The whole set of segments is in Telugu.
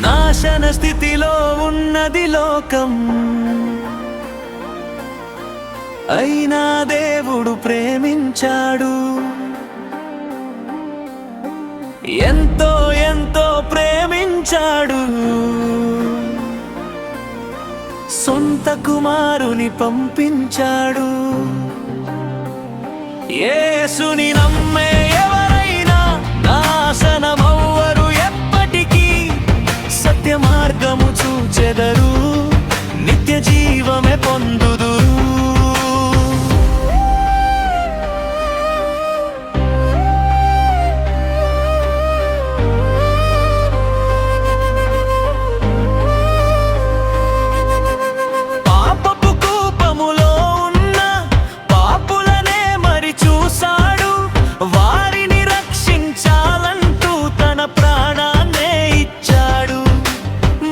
నాశన స్థితిలో ఉన్నది లోకం, అయినా దేవుడు ప్రేమించాడు. ఎంతో ఎంతో ప్రేమించాడు, సొంత కుమారుని పంపించాడు. యేసుని నమ్మే ఎవరైనా నాశనమవ్వరు ఎప్పటికీ, సత్య మార్గము చూచెదరు, నిత్య జీవమే పొందుదురు. పాపపు కూపములో ఉన్న పాపులనే మరి చూశాడు, వారిని రక్షించాలంటూ తన ప్రాణాన్నే ఇచ్చాడు.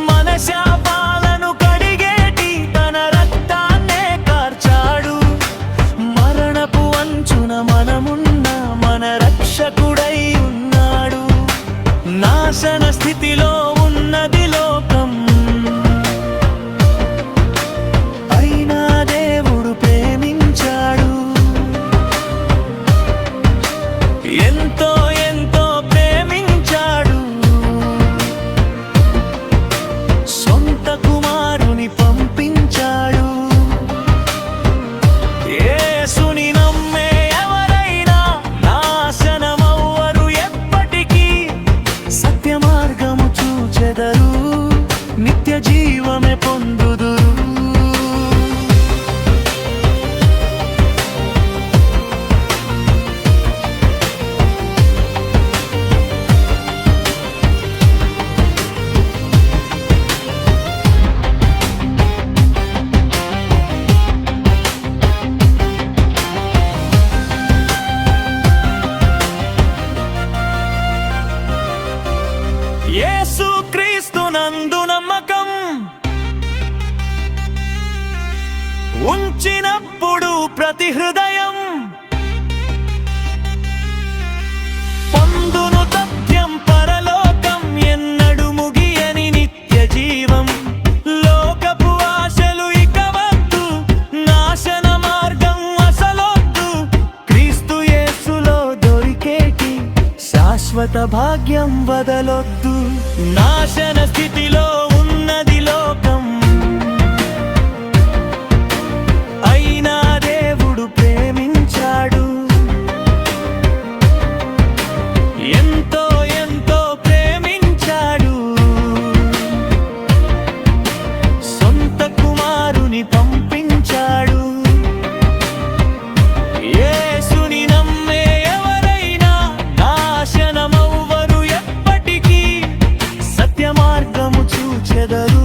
మన శాపాలను కడిగేటి తన రక్తాన్నే కార్చాడు. మరణపు అంచున మనమున్న మన రక్షకుడై ఉన్నాడు. నాశన స్థితిలో ఉన్నది లోకం, అయినా దేవుడు ప్రేమించాడు. ఎంతో ఎంతో ప్రేమించాడు, సొంత కుమారుని పంపించాడు. యేసుని నమ్మే ఎవరైనా నాశనమవ్వరు ఎప్పటికీ, సత్య మార్గము చూచెదరు, నిత్య జీవమే పొందుదురు. యేసు క్రీస్తునందు నమ్మకం ఉంచినప్పుడు ప్రతి హృదయం పొందును తథ్యం పరలోకం, ఎన్నడు ముగియని నిత్య జీవం. లోకపు ఆశలు ఇక వద్దు, నాశన మార్గం అసలొద్దు. క్రీస్తు యేసులో దొరికేటి శాశ్వత భాగ్యం వదలొద్దు. నాశన స్థితిలో ఉన్నది లోకం, అయినా దేవుడు ప్రేమించాడు. ఎంతో ఎంతో ప్రేమించాడు, సొంత కుమారుని పంపించాడు. యేసుని నమ్మే ఎవరైనా నాశనమవ్వరు ఎప్పటికీ, సత్య మార్గము చూచెదరు,